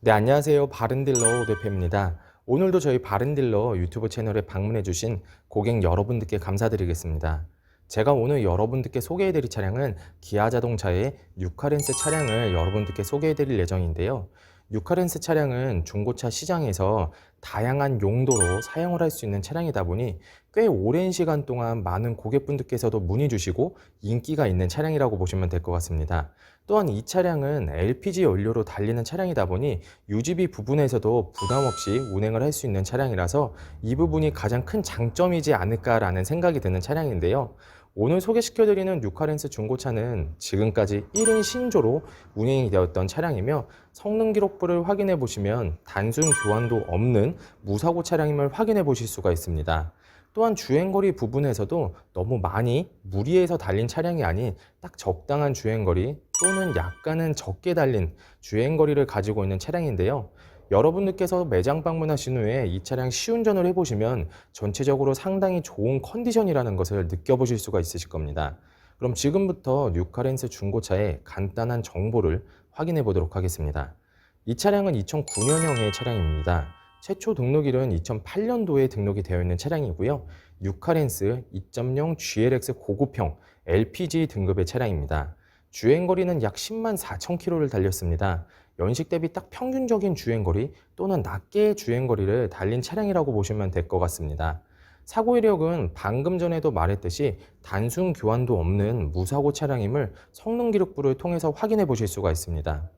네, 안녕하세요. 바른딜러 오대표입니다. 오늘도 저희 바른딜러 유튜브 채널에 방문해주신 고객 여러분들께 감사드리겠습니다. 제가 오늘 여러분들께 소개해드릴 차량은 기아자동차의 뉴카렌스 차량을 여러분들께 소개해드릴 예정인데요. 뉴카렌스 차량은 중고차 시장에서 다양한 용도로 사용을 할 수 있는 차량이다 보니 꽤 오랜 시간 동안 많은 고객분들께서도 문의 주시고 인기가 있는 차량이라고 보시면 될 것 같습니다. 또한 이 차량은 LPG 연료로 달리는 차량이다 보니 유지비 부분에서도 부담 없이 운행을 할 수 있는 차량이라서 이 부분이 가장 큰 장점이지 않을까라는 생각이 드는 차량인데요. 오늘 소개시켜드리는 뉴카렌스 중고차는 지금까지 1인 신조로 운행이 되었던 차량이며 성능 기록부를 확인해 보시면 단순 교환도 없는 무사고 차량임을 확인해 보실 수가 있습니다. 또한 주행거리 부분에서도 너무 많이 무리해서 달린 차량이 아닌 딱 적당한 주행거리 또는 약간은 적게 달린 주행거리를 가지고 있는 차량인데요. 여러분들께서 매장 방문하신 후에 이 차량 시운전을 해보시면 전체적으로 상당히 좋은 컨디션이라는 것을 느껴보실 수가 있으실 겁니다. 그럼 지금부터 뉴카렌스 중고차의 간단한 정보를 확인해 보도록 하겠습니다. 이 차량은 2009년형의 차량입니다. 최초 등록일은 2008년도에 등록이 되어 있는 차량이고요. 뉴카렌스 2.0 GLX 고급형 LPG 등급의 차량입니다. 주행거리는 약 10만 4천 킬로를 달렸습니다. 연식 대비 딱 평균적인 주행거리 또는 낮게 주행거리를 달린 차량이라고 보시면 될 것 같습니다. 사고 이력은 방금 전에도 말했듯이 단순 교환도 없는 무사고 차량임을 성능 기록부를 통해서 확인해 보실 수가 있습니다.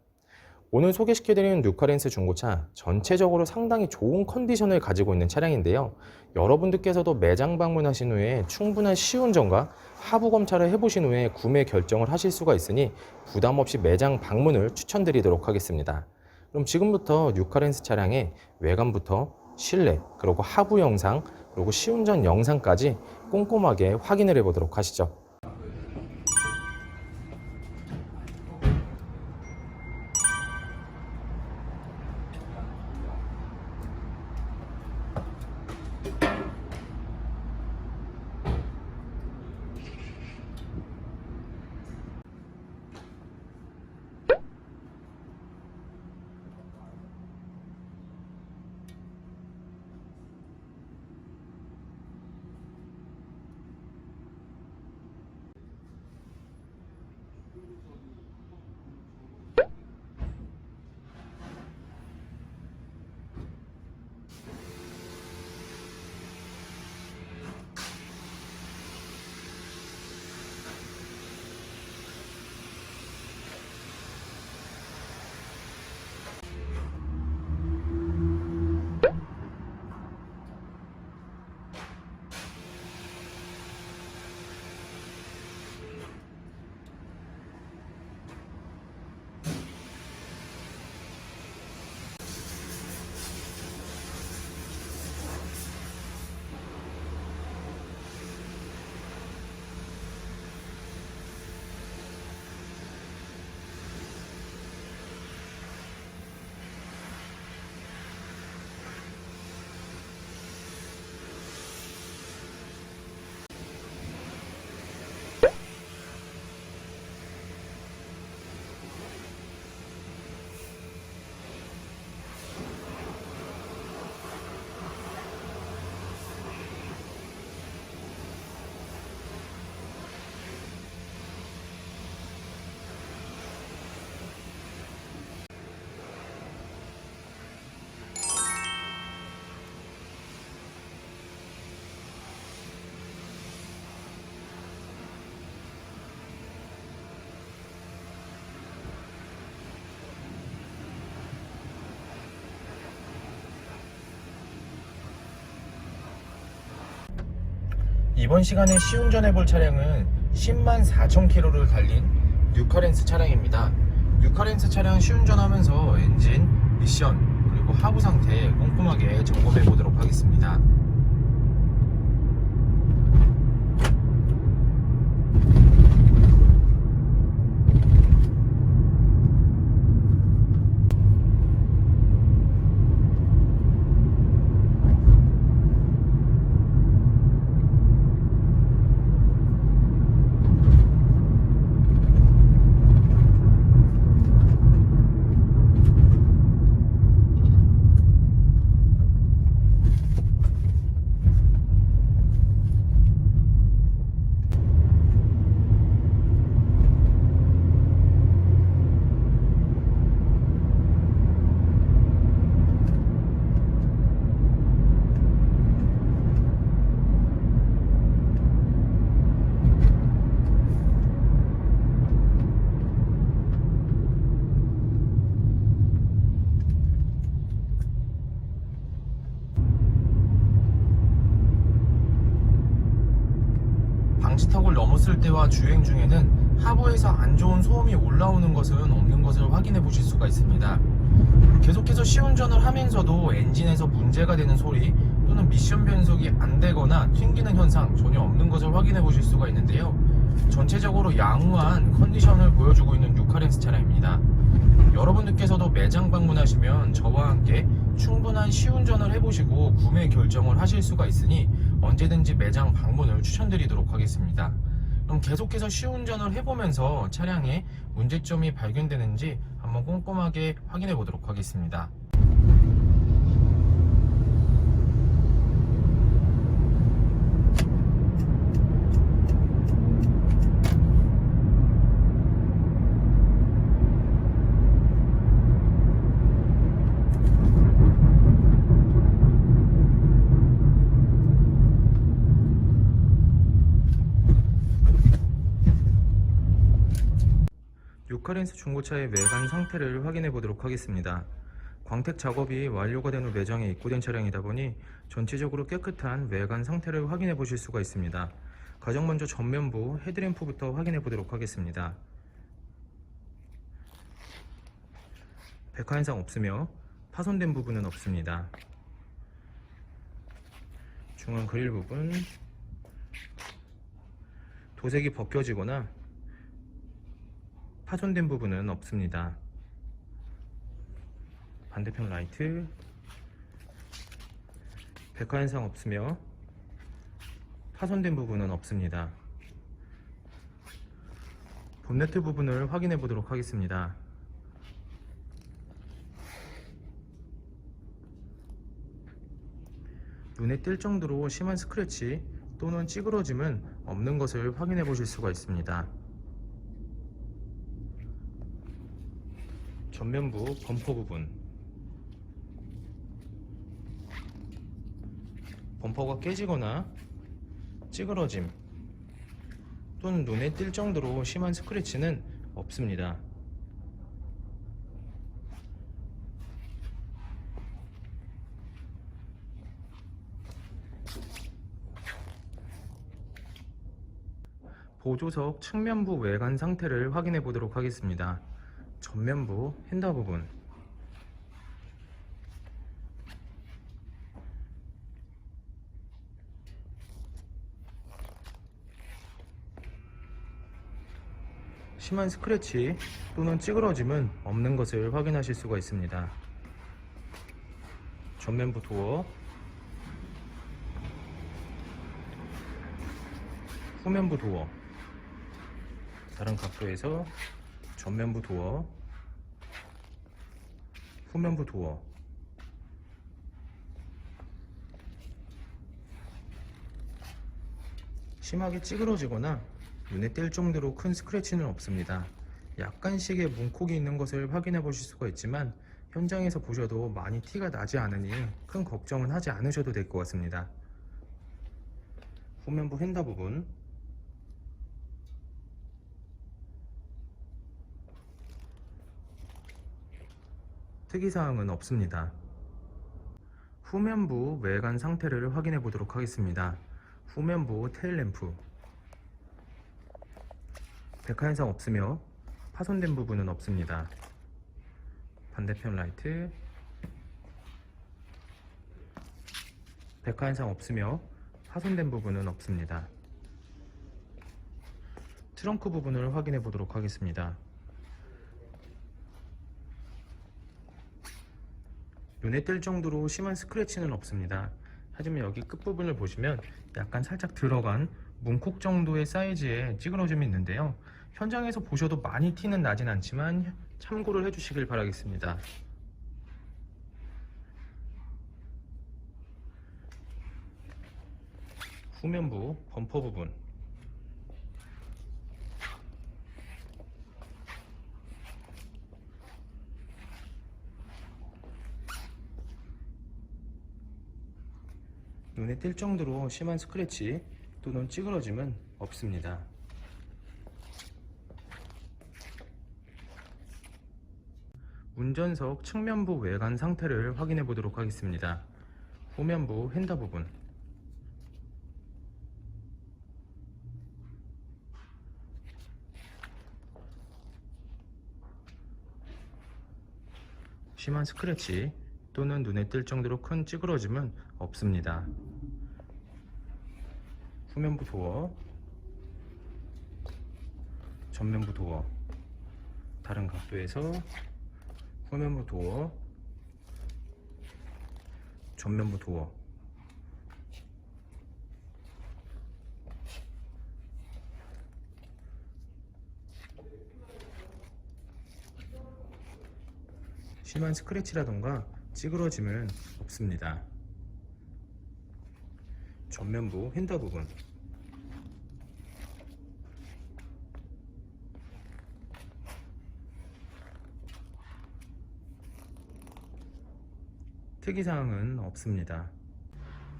오늘 소개시켜드리는 뉴카렌스 중고차 전체적으로 상당히 좋은 컨디션을 가지고 있는 차량인데요. 여러분들께서도 매장 방문하신 후에 충분한 시운전과 하부 검차를 해보신 후에 구매 결정을 하실 수가 있으니 부담 없이 매장 방문을 추천드리도록 하겠습니다. 그럼 지금부터 뉴카렌스 차량의 외관부터 실내, 그리고 하부 영상, 그리고 시운전 영상까지 꼼꼼하게 확인을 해보도록 하시죠. 이번 시간에 시운전해 볼 차량은 10만 4천 킬로를 달린 뉴카렌스 차량입니다. 뉴카렌스 차량 시운전하면서 엔진, 미션, 그리고 하부 상태 꼼꼼하게 점검해 보도록 하겠습니다. 고속탁을 넘었을 때와 주행 중에는 하부에서 안 좋은 소음이 올라오는 것은 없는 것을 확인해 보실 수가 있습니다. 계속해서 시운전을 하면서도 엔진에서 문제가 되는 소리 또는 미션 변속이 안 되거나 튕기는 현상 전혀 없는 것을 확인해 보실 수가 있는데요. 전체적으로 양호한 컨디션을 보여주고 있는 6RX 차량입니다. 여러분들께서도 매장 방문하시면 저와 함께 충분한 시운전을 해보시고 구매 결정을 하실 수가 있으니 언제든지 매장 방문을 추천드리도록 하겠습니다. 그럼 계속해서 시운전을 해보면서 차량에 문제점이 발견되는지 한번 꼼꼼하게 확인해 보도록 하겠습니다. 유카렌스 중고차의 외관 상태를 확인해 보도록 하겠습니다. 광택 작업이 완료가 된 후 매장에 입고된 차량이다 보니 전체적으로 깨끗한 외관 상태를 확인해 보실 수가 있습니다. 가장 먼저 전면부 헤드램프부터 확인해 보도록 하겠습니다. 백화 현상 없으며 파손된 부분은 없습니다. 중앙 그릴 부분 도색이 벗겨지거나 파손된 부분은 없습니다. 반대편 라이트 백화 현상 없으며 파손된 부분은 없습니다. 본네트 부분을 확인해 보도록 하겠습니다. 눈에 띌 정도로 심한 스크래치 또는 찌그러짐은 없는 것을 확인해 보실 수가 있습니다. 전면부 범퍼 부분 범퍼가 깨지거나 찌그러짐 또는 눈에 띌 정도로 심한 스크래치는 없습니다. 보조석 측면부 외관 상태를 확인해 보도록 하겠습니다. 전면부 핸들 부분 심한 스크래치 또는 찌그러짐은 없는 것을 확인하실 수가 있습니다. 전면부 도어 후면부 도어 다른 각도에서 전면부 도어, 후면부 도어 심하게 찌그러지거나 눈에 띌 정도로 큰 스크래치는 없습니다. 약간씩의 문콕이 있는 것을 확인해 보실 수가 있지만 현장에서 보셔도 많이 티가 나지 않으니 큰 걱정은 하지 않으셔도 될 것 같습니다. 후면부 핸들 부분 특이사항은 없습니다. 후면부 외관 상태를 확인해 보도록 하겠습니다. 후면부 테일램프 백화 현상 없으며 파손된 부분은 없습니다. 반대편 라이트 백화 현상 없으며 파손된 부분은 없습니다. 트렁크 부분을 확인해 보도록 하겠습니다. 눈에 띌 정도로 심한 스크래치는 없습니다. 하지만 여기 끝부분을 보시면 약간 살짝 들어간 문콕 정도의 사이즈의 찌그러짐이 있는데요. 현장에서 보셔도 많이 티는 나진 않지만 참고를 해주시길 바라겠습니다. 후면부 범퍼 부분 눈에 띌 정도로 심한 스크래치 또는 찌그러짐은 없습니다. 운전석 측면부 외관 상태를 확인해 보도록 하겠습니다. 후면부 핸들 부분 심한 스크래치 또는 눈에 띌 정도로 큰 찌그러짐은 없습니다. 후면부 도어, 전면부 도어, 다른 각도에서 후면부 도어, 전면부 도어, 심한 스크래치라던가 찌그러짐은 없습니다. 전면부 핸들 부분, 특이사항은 없습니다.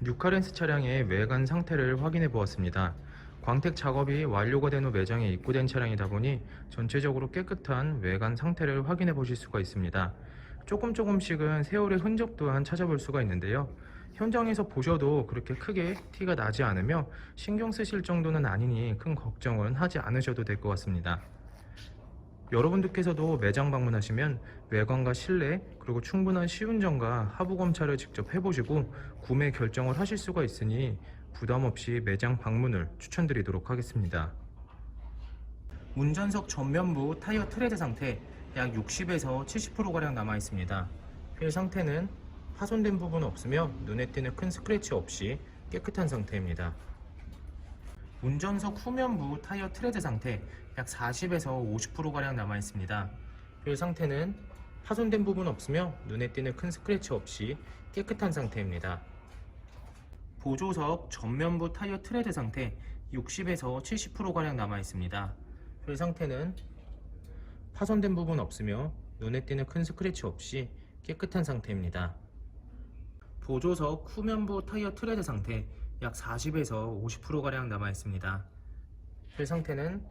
뉴카렌스 차량의 외관 상태를 확인해 보았습니다. 광택 작업이 완료가 된 후 매장에 입고된 차량이다 보니 전체적으로 깨끗한 외관 상태를 확인해 보실 수가 있습니다. 조금씩은 세월의 흔적 또한 찾아볼 수가 있는데요. 현장에서 보셔도 그렇게 크게 티가 나지 않으며 신경 쓰실 정도는 아니니 큰 걱정은 하지 않으셔도 될 것 같습니다. 여러분들께서도 매장 방문하시면 외관과 실내 그리고 충분한 시운전과 하부 검찰을 직접 해보시고 구매 결정을 하실 수가 있으니 부담없이 매장 방문을 추천드리도록 하겠습니다. 운전석 전면부 타이어 트레드 상태 약 60에서 70%가량 남아 있습니다. 휠 상태는 파손된 부분 없으며 눈에 띄는 큰 스크래치 없이 깨끗한 상태입니다. 운전석 후면부 타이어 트레드 상태 약 40에서 50%가량 남아 있습니다. 휠 상태는 파손된 부분 없으며 눈에 띄는 큰 스크래치 없이 깨끗한 상태입니다. 보조석 전면부 타이어 트레드 상태 60에서 70%가량 남아 있습니다. 휠 상태는 파손된 부분 없으며 눈에 띄는 큰 스크래치 없이 깨끗한 상태입니다. 보조석 후면부 타이어 트레드 상태 약 40에서 50%가량 남아 있습니다. 휠 상태는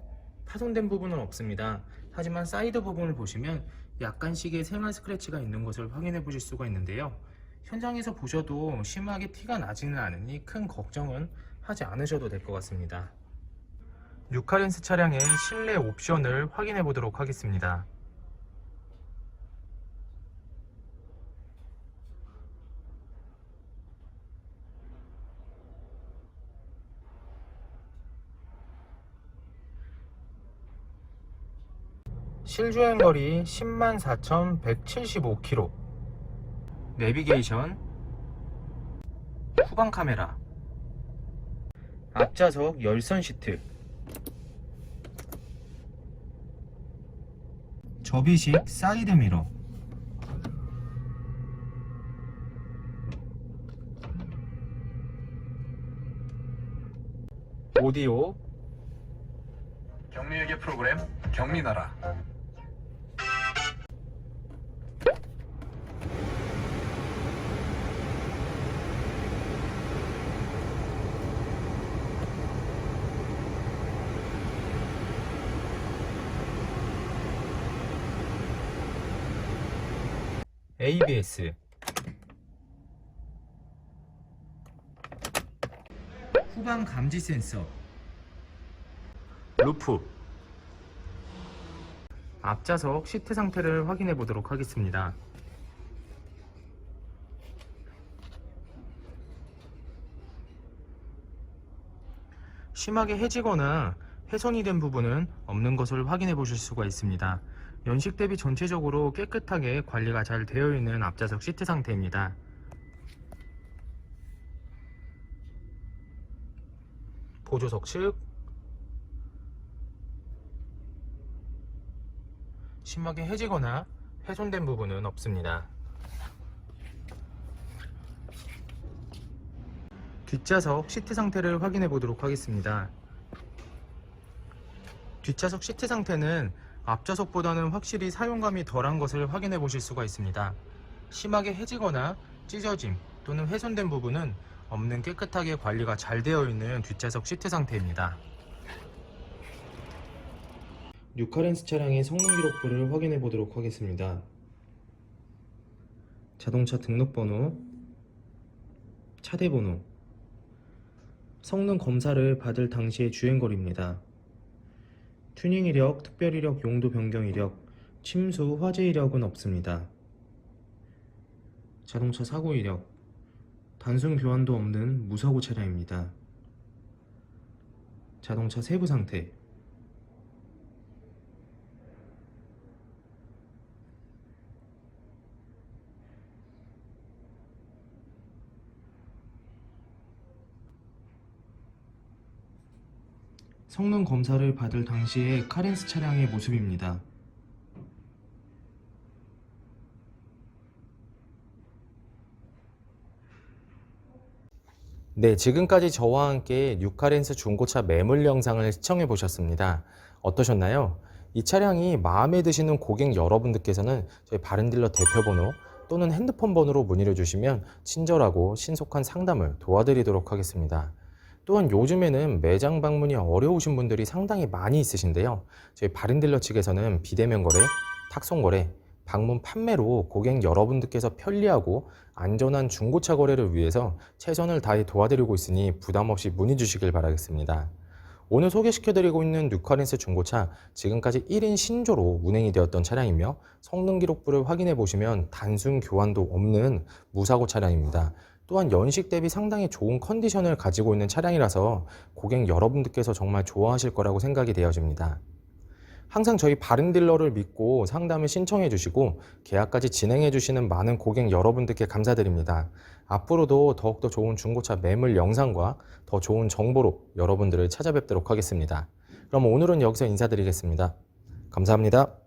파손된 부분은 없습니다. 하지만 사이드 부분을 보시면 약간씩의 생활 스크래치가 있는 것을 확인해 보실 수가 있는데요. 현장에서 보셔도 심하게 티가 나지는 않으니 큰 걱정은 하지 않으셔도 될 것 같습니다. 뉴카렌스 차량의 실내 옵션을 확인해 보도록 하겠습니다. 실주행거리 104,175km, 내비게이션, 후방 카메라, 앞좌석 열선 시트, 접이식 사이드 미러, 오디오, 경리일기 프로그램 경리나라. ABS, 후방 감지 센서, 루프, 앞좌석 시트 상태를 확인해 보도록 하겠습니다. 심하게 해지거나 훼손이 된 부분은 없는 것을 확인해 보실 수가 있습니다. 연식 대비 전체적으로 깨끗하게 관리가 잘 되어 있는 앞좌석 시트 상태입니다. 보조석 측 심하게 해지거나 훼손된 부분은 없습니다. 뒷좌석 시트 상태를 확인해 보도록 하겠습니다. 뒷좌석 시트 상태는 앞좌석보다는 확실히 사용감이 덜한 것을 확인해 보실 수가 있습니다. 심하게 해지거나 찢어짐 또는 훼손된 부분은 없는 깨끗하게 관리가 잘 되어 있는 뒷좌석 시트 상태입니다. 뉴카렌스 차량의 성능 기록부를 확인해 보도록 하겠습니다. 자동차 등록번호, 차대번호, 성능 검사를 받을 당시의 주행거리입니다. 튜닝 이력, 특별 이력, 용도 변경 이력, 침수, 화재 이력은 없습니다. 자동차 사고 이력, 단순 교환도 없는 무사고 차량입니다. 자동차 세부 상태, 성능 검사를 받을 당시의 카렌스 차량의 모습입니다. 네, 지금까지 저와 함께 뉴카렌스 중고차 매물 영상을 시청해 보셨습니다. 어떠셨나요? 이 차량이 마음에 드시는 고객 여러분들께서는 저희 바른딜러 대표번호 또는 핸드폰 번호로 문의를 주시면 친절하고 신속한 상담을 도와드리도록 하겠습니다. 또한 요즘에는 매장 방문이 어려우신 분들이 상당히 많이 있으신데요. 저희 바른딜러 측에서는 비대면 거래, 탁송 거래, 방문 판매로 고객 여러분들께서 편리하고 안전한 중고차 거래를 위해서 최선을 다해 도와드리고 있으니 부담 없이 문의 주시길 바라겠습니다. 오늘 소개시켜드리고 있는 뉴카렌스 중고차, 지금까지 1인 신조로 운행이 되었던 차량이며 성능 기록부를 확인해 보시면 단순 교환도 없는 무사고 차량입니다. 또한 연식 대비 상당히 좋은 컨디션을 가지고 있는 차량이라서 고객 여러분들께서 정말 좋아하실 거라고 생각이 되어집니다. 항상 저희 바른딜러를 믿고 상담을 신청해 주시고 계약까지 진행해 주시는 많은 고객 여러분들께 감사드립니다. 앞으로도 더욱더 좋은 중고차 매물 영상과 더 좋은 정보로 여러분들을 찾아뵙도록 하겠습니다. 그럼 오늘은 여기서 인사드리겠습니다. 감사합니다.